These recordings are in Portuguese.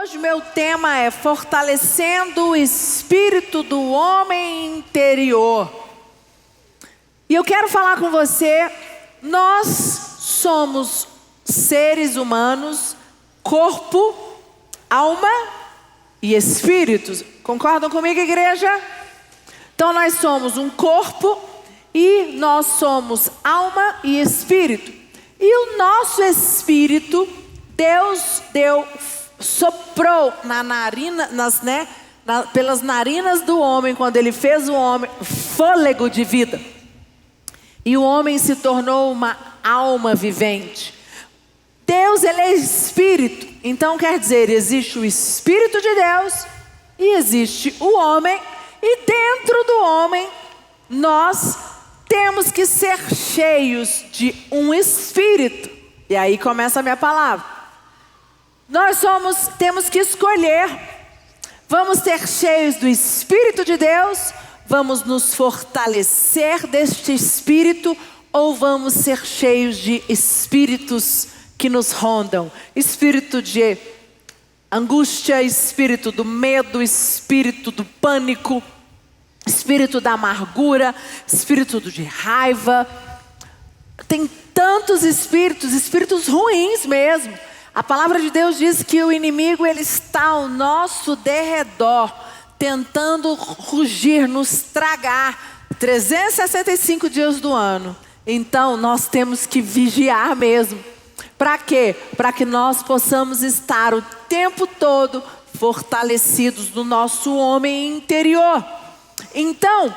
hoje meu tema é fortalecendo o espírito do homem interior. E eu quero falar com você, nós somos seres humanos, corpo, alma e espíritos. Concordam comigo, igreja? Então nós somos um corpo e nós somos alma e espírito. E o nosso espírito, Deus soprou na narina, pelas narinas do homem, quando Ele fez o homem, fôlego de vida. E o homem se tornou uma alma vivente. Deus, Ele é espírito. Então quer dizer, existe o Espírito de Deus e existe o homem. E dentro do homem, nós temos que ser cheios de um espírito. E aí começa a minha palavra. Temos que escolher. Vamos ser cheios do Espírito de Deus? Vamos nos fortalecer deste espírito? Ou vamos ser cheios de espíritos que nos rondam? Espírito de angústia, espírito do medo, espírito do pânico, espírito da amargura, espírito de raiva. Tem tantos espíritos ruins mesmo. A palavra de Deus diz que o inimigo ele está ao nosso derredor, tentando rugir, nos tragar 365 dias do ano. Então nós temos que vigiar mesmo. Para quê? Para que nós possamos estar o tempo todo fortalecidos no nosso homem interior. Então,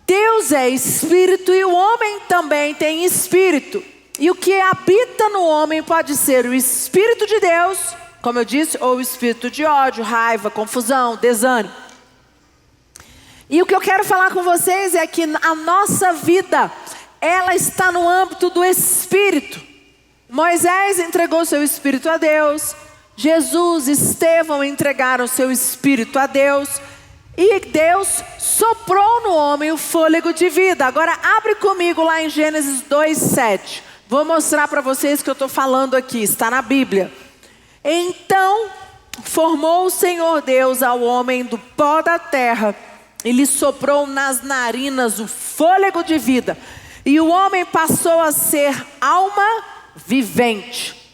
Deus é espírito e o homem também tem espírito. E o que habita no homem pode ser o espírito de Deus, como eu disse, ou o espírito de ódio, raiva, confusão, desânimo. E o que eu quero falar com vocês é que a nossa vida, ela está no âmbito do espírito. Moisés entregou seu espírito a Deus. Jesus, Estevão entregaram seu espírito a Deus. E Deus soprou no homem o fôlego de vida. Agora abre comigo lá em Gênesis 2:7. Vou mostrar para vocês o que eu estou falando aqui. Está na Bíblia. Então formou o Senhor Deus ao homem do pó da terra e lhe soprou nas narinas o fôlego de vida. E o homem passou a ser alma vivente.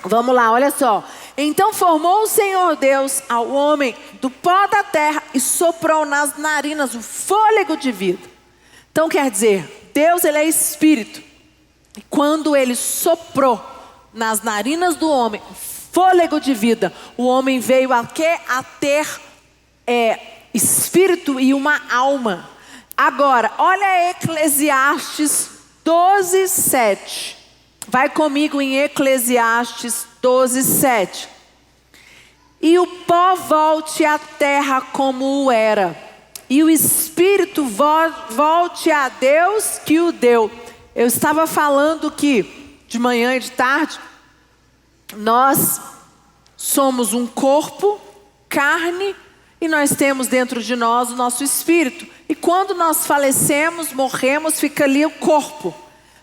Vamos lá, olha só. Então formou o Senhor Deus ao homem do pó da terra e soprou nas narinas o fôlego de vida. Então quer dizer, Deus ele é espírito. E quando ele soprou nas narinas do homem o fôlego de vida, o homem veio a ter espírito e uma alma. Agora, olha Eclesiastes 12:7. Vai comigo em Eclesiastes 12:7. E o pó volte à terra como o era, e o espírito volte a Deus que o deu. Eu estava falando que de manhã e de tarde, nós somos um corpo, carne, e nós temos dentro de nós o nosso espírito. E quando nós falecemos, morremos, fica ali o corpo.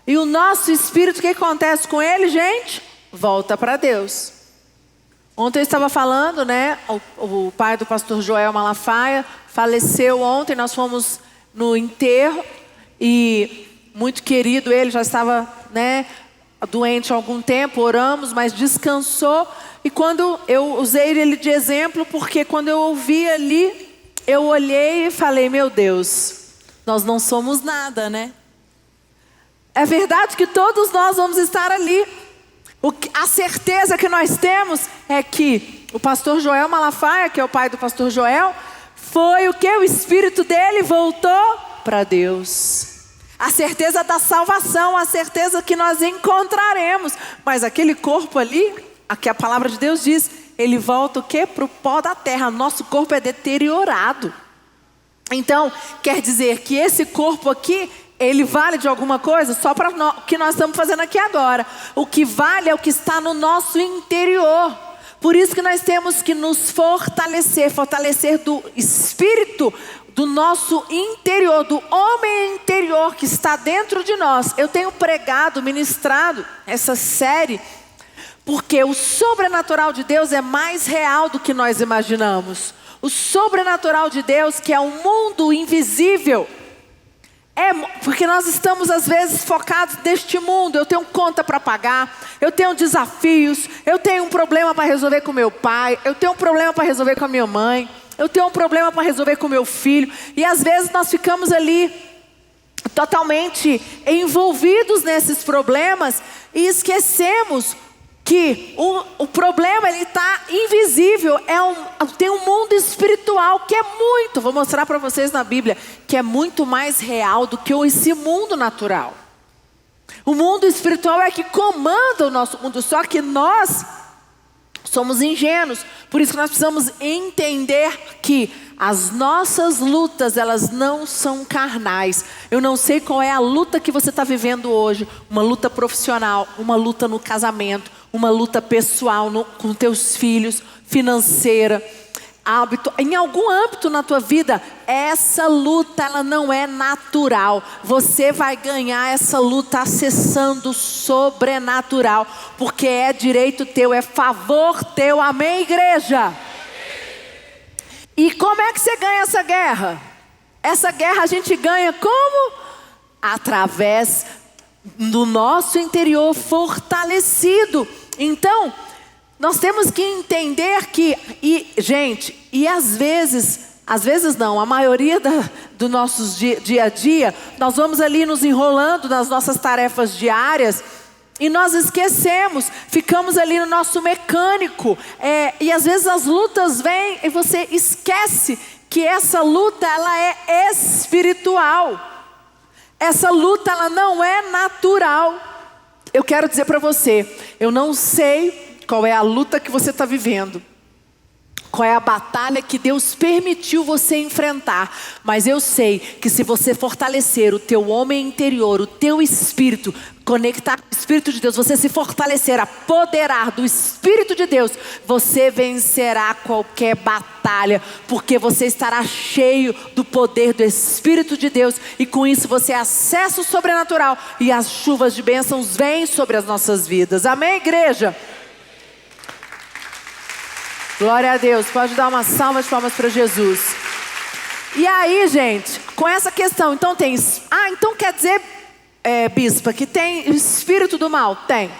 E o nosso espírito, o que acontece com ele, gente? Volta para Deus. Ontem eu estava falando, né? O pai do pastor Joel Malafaia faleceu ontem. Nós fomos no enterro. E muito querido, ele já estava, né, doente há algum tempo. Oramos, mas descansou. E quando eu usei ele de exemplo, porque quando eu ouvi ali, eu olhei e falei, meu Deus, nós não somos nada, né? É verdade que todos nós vamos estar ali. A certeza que nós temos é que o pastor Joel Malafaia, que é o pai do pastor Joel, foi o que? O espírito dele voltou para Deus. A certeza da salvação, a certeza que nós encontraremos. Mas aquele corpo ali, aqui a palavra de Deus diz, ele volta o quê? Para o pó da terra. Nosso corpo é deteriorado. Então, quer dizer que esse corpo aqui, ele vale de alguma coisa? Só para o que nós estamos fazendo aqui agora. O que vale é o que está no nosso interior. Por isso que nós temos que nos fortalecer do espírito, do nosso interior, do homem interior que está dentro de nós. Eu tenho pregado, ministrado essa série, Porque o sobrenatural de Deus é mais real do que nós imaginamos. O sobrenatural de Deus, que é um mundo invisível, porque nós estamos às vezes focados neste mundo. Eu tenho conta para pagar, eu tenho desafios, eu tenho um problema para resolver com meu pai, eu tenho um problema para resolver com a minha mãe, eu tenho um problema para resolver com meu filho. E às vezes nós ficamos ali totalmente envolvidos nesses problemas e esquecemos que o problema ele está invisível. Tem um mundo espiritual que é muito, vou mostrar para vocês na Bíblia, que é muito mais real do que esse mundo natural. O mundo espiritual é que comanda o nosso mundo, só que nós somos ingênuos. Por isso que nós precisamos entender que as nossas lutas, elas não são carnais. Eu não sei qual é a luta que você está vivendo hoje. Uma luta profissional, uma luta no casamento, uma luta pessoal com teus filhos, financeira, hábito. Em algum âmbito na tua vida, essa luta ela não é natural. Você vai ganhar essa luta acessando o sobrenatural. Porque é direito teu, é favor teu. Amém, igreja? E como é que você ganha essa guerra? Essa guerra a gente ganha como? Através do nosso interior fortalecido. Então, nós temos que entender que, e às vezes não, a maioria do nosso dia a dia, nós vamos ali nos enrolando nas nossas tarefas diárias, e nós esquecemos, ficamos ali no nosso mecânico, e às vezes as lutas vêm e você esquece que essa luta ela é espiritual. Essa luta ela não é natural. Eu quero dizer para você, eu não sei qual é a luta que você está vivendo, qual é a batalha que Deus permitiu você enfrentar, mas eu sei que se você fortalecer o teu homem interior, o teu espírito, conectar com o Espírito de Deus, você se fortalecer, apoderar do Espírito de Deus, você vencerá qualquer batalha, porque você estará cheio do poder do Espírito de Deus, e com isso você acessa o sobrenatural, e as chuvas de bênçãos vêm sobre as nossas vidas. Amém, igreja? Glória a Deus, pode dar uma salva de palmas para Jesus. E aí, gente, com essa questão, então então quer dizer, bispa, que tem espírito do mal? Tem.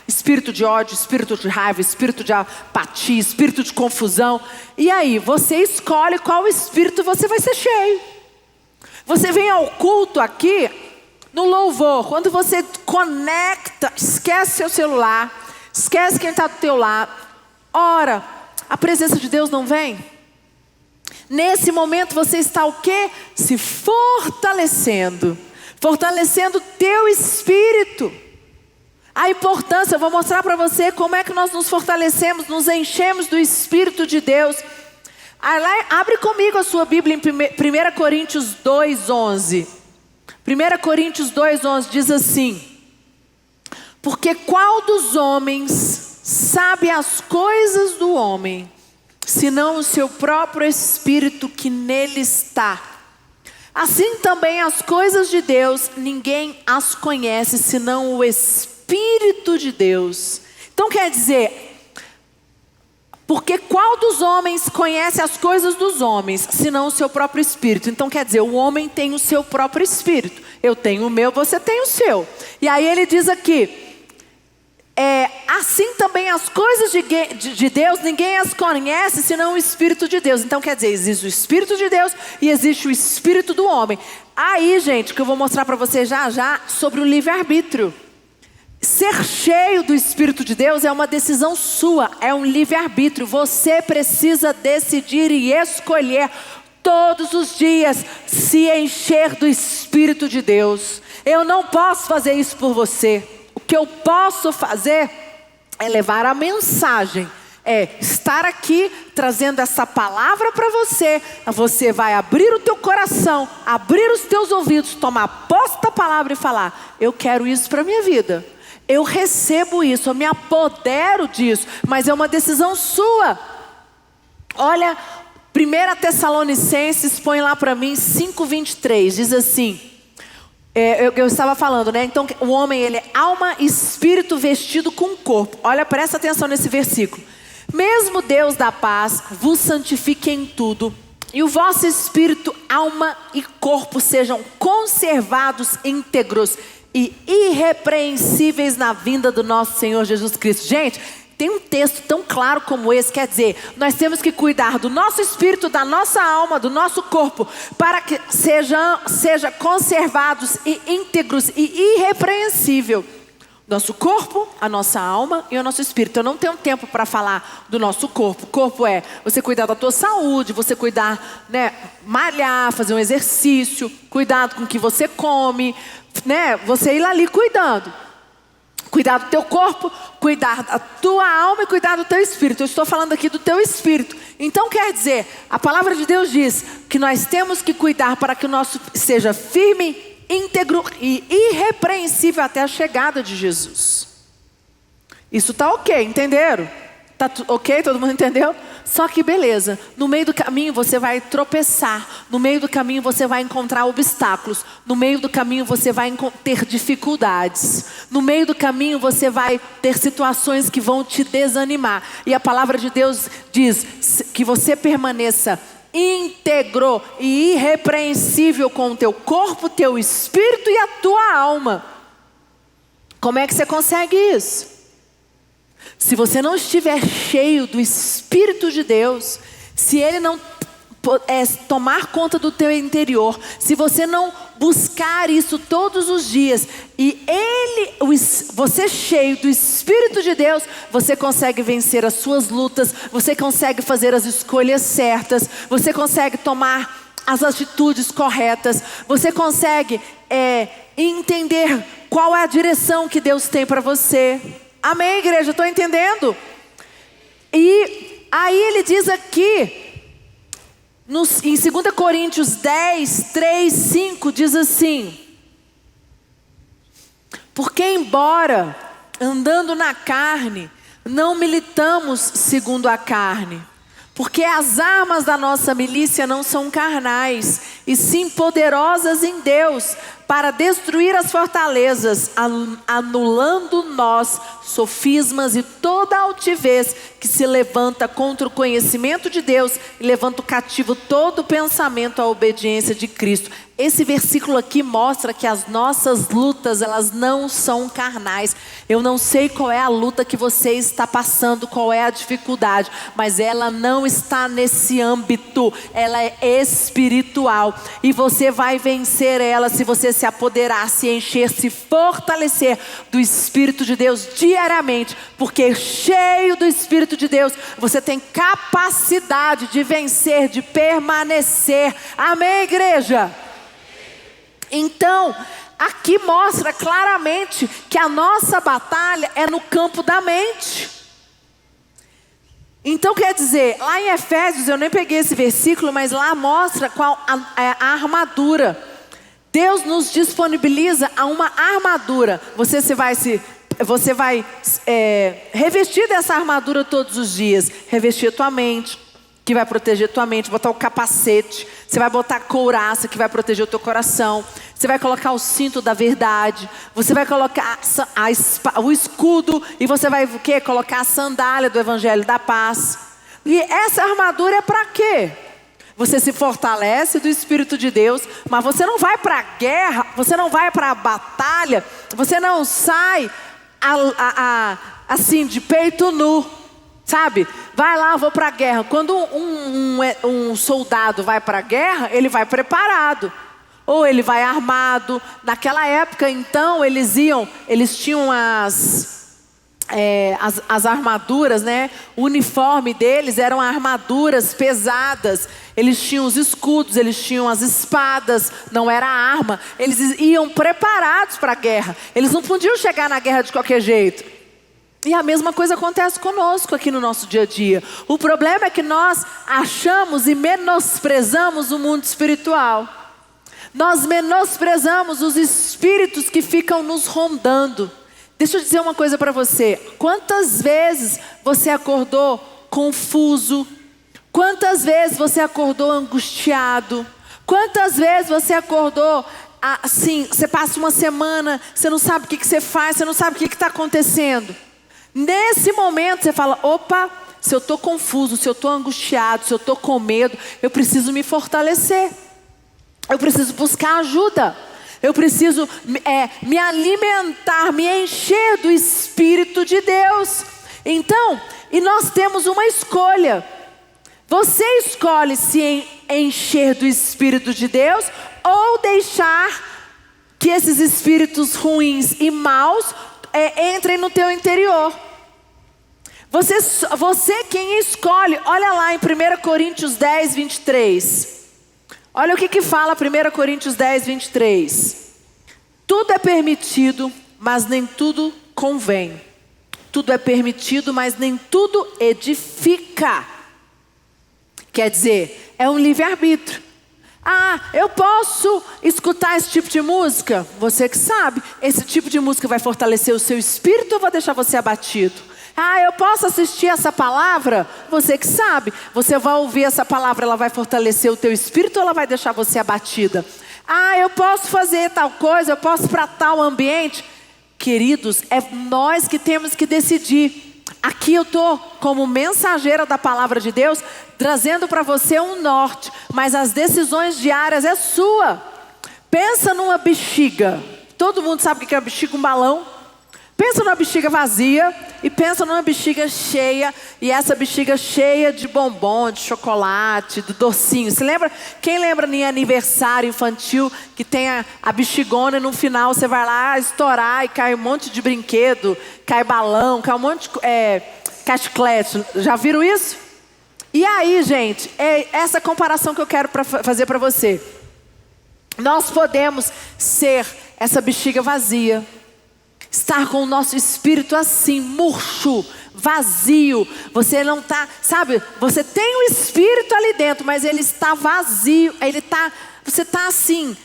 Espírito de ódio, espírito de raiva, espírito de apatia, espírito de confusão. E aí, você escolhe qual espírito você vai ser cheio. Você vem ao culto aqui, no louvor, quando você conecta, esquece seu celular, esquece quem está do teu lado, ora, a presença de Deus não vem? Nesse momento você está o quê? Se fortalecendo. Fortalecendo o teu espírito. A importância, eu vou mostrar para você como é que nós nos fortalecemos, nos enchemos do Espírito de Deus. Abre comigo a sua Bíblia em 1 Coríntios 2:11. 1 Coríntios 2:11 diz assim: porque qual dos homens sabe as coisas do homem, senão o seu próprio espírito que nele está? Assim também as coisas de Deus, ninguém as conhece, senão o Espírito de Deus. Então quer dizer, porque qual dos homens conhece as coisas dos homens, senão o seu próprio espírito? Então quer dizer, o homem tem o seu próprio espírito. Eu tenho o meu, você tem o seu. E aí ele diz aqui, assim também as coisas de Deus, ninguém as conhece, senão o Espírito de Deus. Então quer dizer, existe o Espírito de Deus e existe o Espírito do homem. Aí, gente, que eu vou mostrar para você já sobre o livre-arbítrio. Ser cheio do Espírito de Deus é uma decisão sua, é um livre-arbítrio. Você precisa decidir e escolher todos os dias se encher do Espírito de Deus. Eu não posso fazer isso por você. O que eu posso fazer é levar a mensagem, estar aqui trazendo essa palavra para você. Você vai abrir o teu coração, abrir os teus ouvidos, tomar posse da palavra e falar: eu quero isso para a minha vida. Eu recebo isso, eu me apodero disso, mas é uma decisão sua. Olha, 1 Tessalonicenses, põe lá para mim, 5:23, diz assim: Eu estava falando, né? Então o homem, ele é alma e espírito vestido com corpo. Olha, presta atenção nesse versículo. Mesmo Deus da paz vos santifique em tudo, e o vosso espírito, alma e corpo sejam conservados íntegros e irrepreensíveis na vinda do nosso Senhor Jesus Cristo. Gente, tem um texto tão claro como esse, quer dizer, nós temos que cuidar do nosso espírito, da nossa alma, do nosso corpo, para que sejam conservados e íntegros e irrepreensível. Nosso corpo, a nossa alma e o nosso espírito. Eu não tenho tempo para falar do nosso corpo. O corpo é você cuidar da tua saúde, você cuidar, né, malhar, fazer um exercício, cuidado com o que você come, né, você ir ali cuidando. Cuidar do teu corpo, cuidar da tua alma e cuidar do teu espírito. Eu estou falando aqui do teu espírito. Então quer dizer, a palavra de Deus diz que nós temos que cuidar para que o nosso seja firme, íntegro e irrepreensível até a chegada de Jesus. Isso está ok, entenderam? Está ok? Todo mundo entendeu? Só que beleza, no meio do caminho você vai tropeçar, no meio do caminho você vai encontrar obstáculos, no meio do caminho você vai ter dificuldades, no meio do caminho você vai ter situações que vão te desanimar. E a palavra de Deus diz que você permaneça íntegro e irrepreensível com o teu corpo, teu espírito e a tua alma. Como é que você consegue isso? Se você não estiver cheio do Espírito de Deus, se Ele não tomar conta do teu interior, se você não buscar isso todos os dias, e você cheio do Espírito de Deus, você consegue vencer as suas lutas, você consegue fazer as escolhas certas, você consegue tomar as atitudes corretas, você consegue entender qual é a direção que Deus tem para você. Amém, igreja? Estou entendendo? E aí ele diz aqui, em 2 Coríntios 10, 3, 5, diz assim: porque embora andando na carne, não militamos segundo a carne, porque as armas da nossa milícia não são carnais, e sim poderosas em Deus, para destruir as fortalezas, anulando nós sofismas e toda altivez que se levanta contra o conhecimento de Deus, e levanta o cativo todo pensamento à obediência de Cristo. Esse versículo aqui mostra que as nossas lutas, elas não são carnais. Eu não sei qual é a luta que você está passando, qual é a dificuldade, mas ela não está nesse âmbito, ela é espiritual, e você vai vencer ela se você se apoderar, se encher, se fortalecer do Espírito de Deus diariamente, porque cheio do Espírito de Deus, você tem capacidade de vencer, de permanecer. Amém, igreja? Então, aqui mostra claramente que a nossa batalha é no campo da mente. Então quer dizer, lá em Efésios, eu nem peguei esse versículo, mas lá mostra qual a armadura. Deus nos disponibiliza a uma armadura. Você vai revestir dessa armadura todos os dias. Revestir a tua mente, que vai proteger a tua mente. Botar o capacete. Você vai botar a couraça, que vai proteger o teu coração. Você vai colocar o cinto da verdade. Você vai colocar o escudo. E você vai o quê? Colocar a sandália do evangelho da paz. E essa armadura é para quê? Você se fortalece do Espírito de Deus, mas você não vai para a guerra, você não vai para a batalha, você não sai assim de peito nu, sabe? Vai lá, vou para a guerra. Quando um soldado vai para a guerra, ele vai preparado, ou ele vai armado. Naquela época, então, eles tinham as armaduras, né? O uniforme deles eram armaduras pesadas. Eles tinham os escudos, eles tinham as espadas, não era arma. Eles iam preparados para a guerra. Eles não podiam chegar na guerra de qualquer jeito. E a mesma coisa acontece conosco aqui no nosso dia a dia. O problema é que nós achamos e menosprezamos o mundo espiritual. Nós menosprezamos os espíritos que ficam nos rondando. Deixa eu dizer uma coisa para você. Quantas vezes você acordou confuso? Quantas vezes você acordou angustiado? Quantas vezes você acordou assim, você passa uma semana, você não sabe o que você faz, você não sabe o que está acontecendo. Nesse momento você fala, opa, se eu estou confuso, se eu estou angustiado, se eu estou com medo, eu preciso me fortalecer. Eu preciso buscar ajuda. Eu preciso me alimentar, me encher do Espírito de Deus. Então, e nós temos uma escolha. Você escolhe se encher do Espírito de Deus ou deixar que esses espíritos ruins e maus entrem no teu interior. Você quem escolhe. Olha lá em 1 Coríntios 10, 23. Olha o que fala 1 Coríntios 10, 23. Tudo é permitido, mas nem tudo convém. Tudo é permitido, mas nem tudo edifica. Quer dizer, é um livre-arbítrio. Ah, eu posso escutar esse tipo de música? Você que sabe. Esse tipo de música vai fortalecer o seu espírito ou vai deixar você abatido? Ah, eu posso assistir essa palavra? Você que sabe. Você vai ouvir essa palavra, ela vai fortalecer o teu espírito ou ela vai deixar você abatida? Ah, eu posso fazer tal coisa, eu posso ir para tal ambiente. Queridos, é nós que temos que decidir. Aqui eu estou como mensageira da palavra de Deus, trazendo para você um norte. Mas as decisões diárias é sua. Pensa numa bexiga. Todo mundo sabe o que é uma bexiga, um balão. Pensa numa bexiga vazia e pensa numa bexiga cheia. E essa bexiga cheia de bombom, de chocolate, de docinho. Você lembra? Quem lembra em aniversário infantil que tem a bexigona e no final você vai lá estourar e cai um monte de brinquedo, cai balão, cai um monte de chiclete. Já viram isso? E aí, gente, é essa comparação que eu quero fazer para você. Nós podemos ser essa bexiga vazia. Estar com o nosso espírito assim, murcho, vazio. Você não está, sabe, você tem o espírito ali dentro, mas ele está vazio. Você está assim,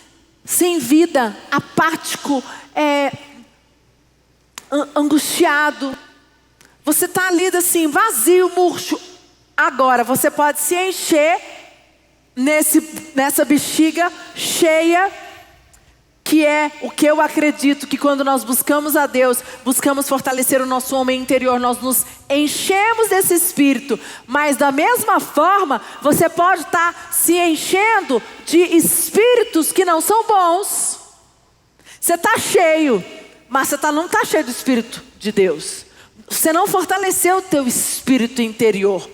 sem vida, apático, angustiado. Você está ali assim, vazio, murcho. Agora, você pode se encher nessa bexiga cheia, que é o que eu acredito que quando nós buscamos a Deus, buscamos fortalecer o nosso homem interior, nós nos enchemos desse espírito. Mas da mesma forma, você pode estar se enchendo de espíritos que não são bons. Você está cheio, mas você não está cheio do Espírito de Deus. Você não fortaleceu o teu espírito interior.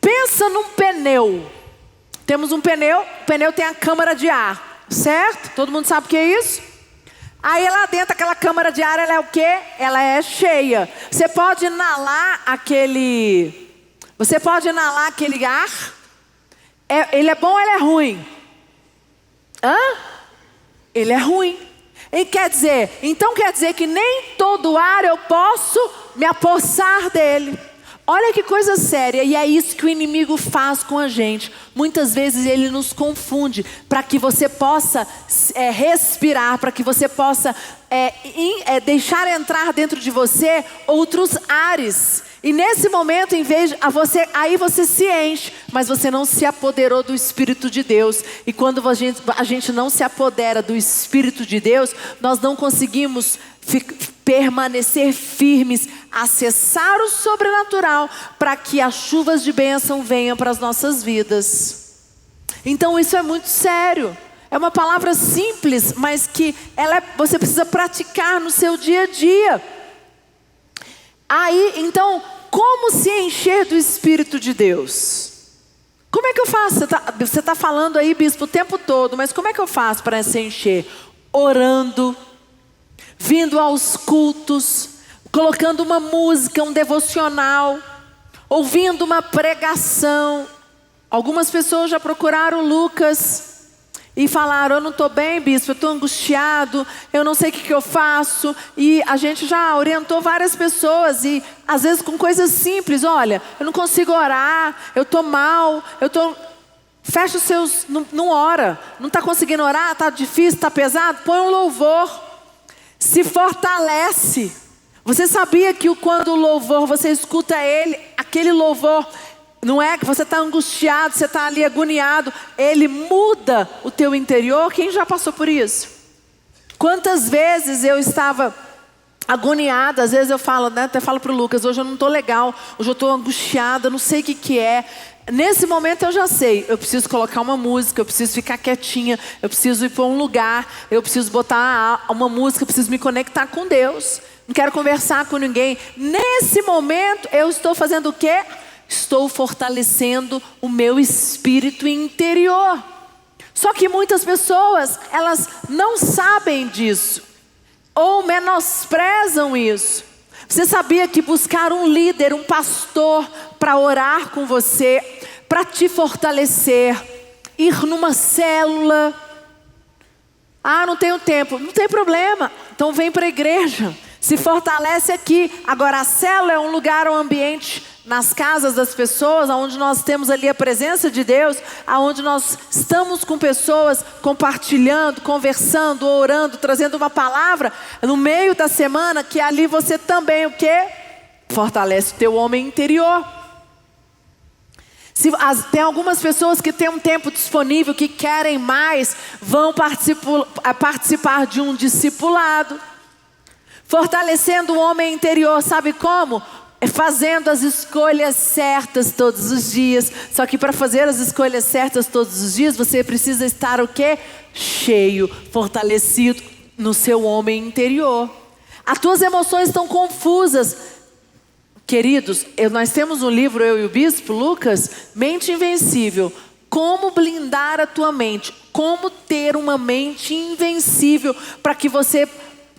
Pensa num pneu. Temos um pneu, o pneu tem a câmara de ar. Certo? Todo mundo sabe o que é isso? Aí lá dentro, aquela câmara de ar, ela é o quê? Ela é cheia. Você pode inalar aquele ar. Ele é bom ou ele é ruim? Ele é ruim. Então quer dizer que nem todo ar eu posso me apossar dele. Olha que coisa séria, e é isso que o inimigo faz com a gente. Muitas vezes ele nos confunde para que você possa respirar, para que você possa deixar entrar dentro de você outros ares. E nesse momento, aí você se enche, mas você não se apoderou do Espírito de Deus. E quando a gente não se apodera do Espírito de Deus, nós não conseguimos permanecer firmes, acessar o sobrenatural, para que as chuvas de bênção venham para as nossas vidas. Então isso é muito sério. É uma palavra simples, mas que você precisa praticar no seu dia a dia. Aí, então, como se encher do Espírito de Deus? Como é que eu faço? Você está falando aí, bispo, o tempo todo, mas como é que eu faço para se encher? Orando, vindo aos cultos, colocando uma música, um devocional, ouvindo uma pregação. Algumas pessoas já procuraram o Lucas e falaram: eu não estou bem, bispo, eu estou angustiado, eu não sei o que eu faço. E a gente já orientou várias pessoas, e às vezes com coisas simples. Olha, eu não consigo orar, eu estou mal, fecha os seus, não ora, não está conseguindo orar, está difícil, está pesado, põe um louvor. Se fortalece. Você sabia que quando o louvor, você escuta ele, aquele louvor, não é que você está angustiado, você está ali agoniado, ele muda o teu interior? Quem já passou por isso? Quantas vezes eu estava agoniada, às vezes eu falo, né, até falo para o Lucas, hoje eu não estou legal, hoje eu estou angustiada, não sei o que é. Nesse momento eu já sei, eu preciso colocar uma música, eu preciso ficar quietinha, eu preciso ir para um lugar, eu preciso botar uma música, eu preciso me conectar com Deus. Não quero conversar com ninguém. Nesse momento eu estou fazendo o quê? Estou fortalecendo o meu espírito interior. Só que muitas pessoas, elas não sabem disso, ou menosprezam isso. Você sabia que buscar um líder, um pastor, para orar com você, para te fortalecer, ir numa célula, não tenho tempo, não tem problema, então vem para a igreja, se fortalece aqui. Agora a célula é um lugar, um ambiente, nas casas das pessoas, onde nós temos ali a presença de Deus, onde nós estamos com pessoas compartilhando, conversando, orando, trazendo uma palavra no meio da semana, que ali você também o quê? Fortalece o teu homem interior. Tem algumas pessoas que têm um tempo disponível, que querem mais, vão participar de um discipulado. Fortalecendo o homem interior, sabe como? Fazendo as escolhas certas todos os dias. Só que para fazer as escolhas certas todos os dias, você precisa estar o quê? Cheio, fortalecido no seu homem interior. As tuas emoções estão confusas. Queridos, nós temos um livro, eu e o bispo Lucas, Mente Invencível. Como blindar a tua mente, como ter uma mente invencível, para que você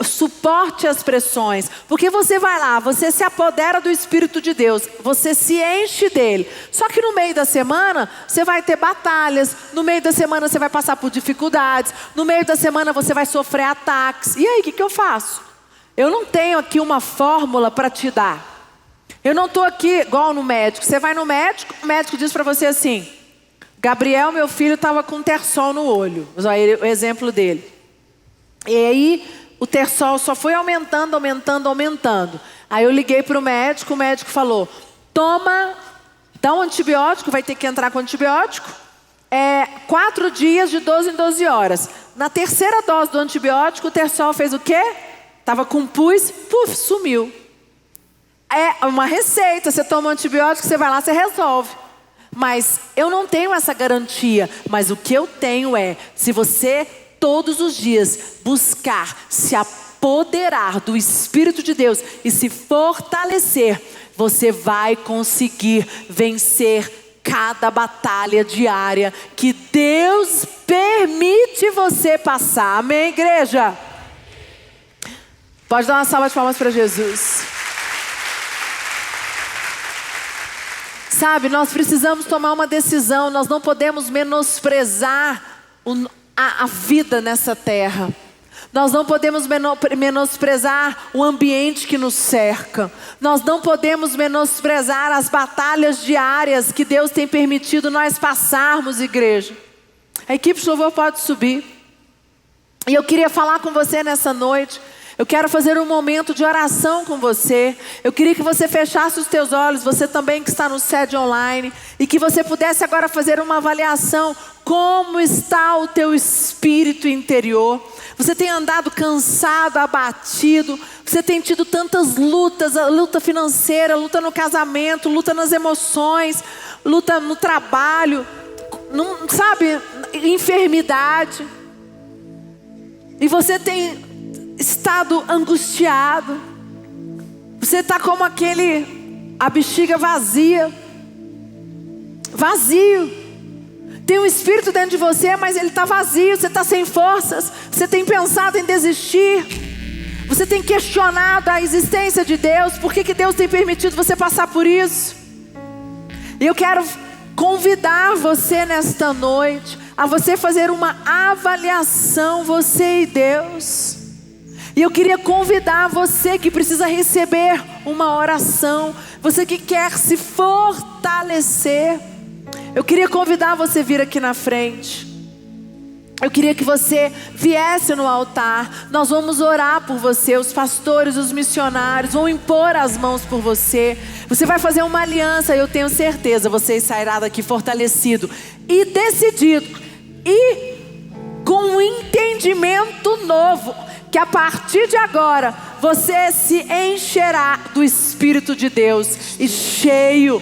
suporte as pressões. Porque você vai lá, você se apodera do Espírito de Deus, você se enche dele. Só que no meio da semana você vai ter batalhas, no meio da semana você vai passar por dificuldades, no meio da semana você vai sofrer ataques. E aí, o que eu faço? Eu não tenho aqui uma fórmula para te dar. Eu não estou aqui igual no médico. Você vai no médico, o médico diz para você assim: Gabriel, meu filho, estava com terçol no olho. O exemplo dele. E aí o terçol só foi aumentando. Aí eu liguei para o médico falou: dá um antibiótico, vai ter que entrar com antibiótico. 4 dias de 12 em 12 horas. Na terceira dose do antibiótico, o terçol fez o quê? Estava com pus, sumiu. É uma receita, você toma um antibiótico, você vai lá, você resolve. Mas eu não tenho essa garantia. Mas o que eu tenho se você todos os dias buscar se apoderar do Espírito de Deus e se fortalecer, você vai conseguir vencer cada batalha diária que Deus permite você passar. Amém, igreja? Pode dar uma salva de palmas para Jesus. Sabe, nós precisamos tomar uma decisão. Nós não podemos menosprezar a vida nessa terra. Nós não podemos menosprezar o ambiente que nos cerca. Nós não podemos menosprezar as batalhas diárias que Deus tem permitido nós passarmos, igreja. A equipe de louvor pode subir. E eu queria falar com você nessa noite. Eu quero fazer um momento de oração com você. Eu queria que você fechasse os teus olhos, você também que está no sede online, e que você pudesse agora fazer uma avaliação. Como está o teu espírito interior? Você tem andado cansado, abatido? Você tem tido tantas lutas, a luta financeira, luta no casamento, luta nas emoções, luta no trabalho, enfermidade. E você tem estado angustiado. Você está como a bexiga vazio. Tem um espírito dentro de você, mas ele está vazio. Você está sem forças. Você tem pensado em desistir. Você tem questionado a existência de Deus. Por que Deus tem permitido você passar por isso? E eu quero convidar você nesta noite a você fazer uma avaliação, você e Deus. E eu queria convidar você que precisa receber uma oração, você que quer se fortalecer. Eu queria convidar você a vir aqui na frente. Eu queria que você viesse no altar. Nós vamos orar por você. Os pastores, os missionários vão impor as mãos por você. Você vai fazer uma aliança. Eu tenho certeza, você sairá daqui fortalecido e decidido. E com um entendimento novo. que a partir de agora você se encherá do Espírito de Deus. E cheio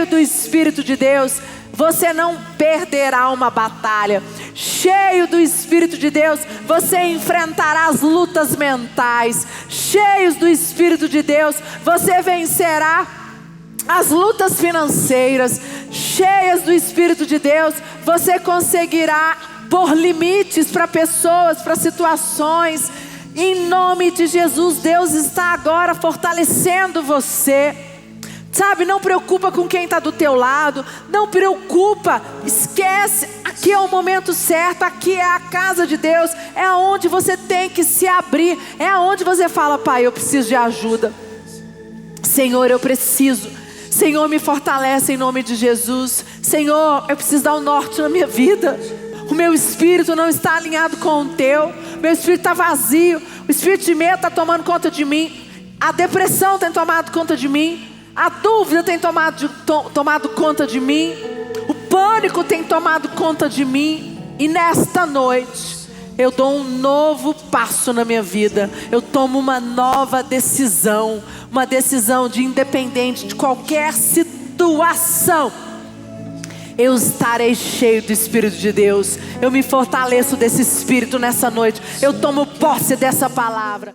do Espírito de Deus, você não perderá uma batalha. Cheio do Espírito de Deus, você enfrentará as lutas mentais. Cheios do Espírito de Deus, você vencerá as lutas financeiras. Cheias do Espírito de Deus, você conseguirá pôr limites para pessoas, para situações. Em nome de Jesus, Deus está agora fortalecendo você. Sabe, não preocupa com quem está do teu lado. Não preocupa, esquece. Aqui é o momento certo, aqui é a casa de Deus. É onde você tem que se abrir. É onde você fala: Pai, eu preciso de ajuda. Senhor, eu preciso. Senhor, me fortalece em nome de Jesus. Senhor, eu preciso dar um norte na minha vida. O meu espírito não está alinhado com o teu. Meu espírito está vazio. O espírito de medo está tomando conta de mim. A depressão tem tomado conta de mim. A dúvida tem tomado conta de mim. O pânico tem tomado conta de mim. E nesta noite eu dou um novo passo na minha vida. Eu tomo uma nova decisão. Uma decisão de, independente de qualquer situação, eu estarei cheio do Espírito de Deus. Eu me fortaleço desse Espírito nessa noite. Eu tomo posse dessa palavra.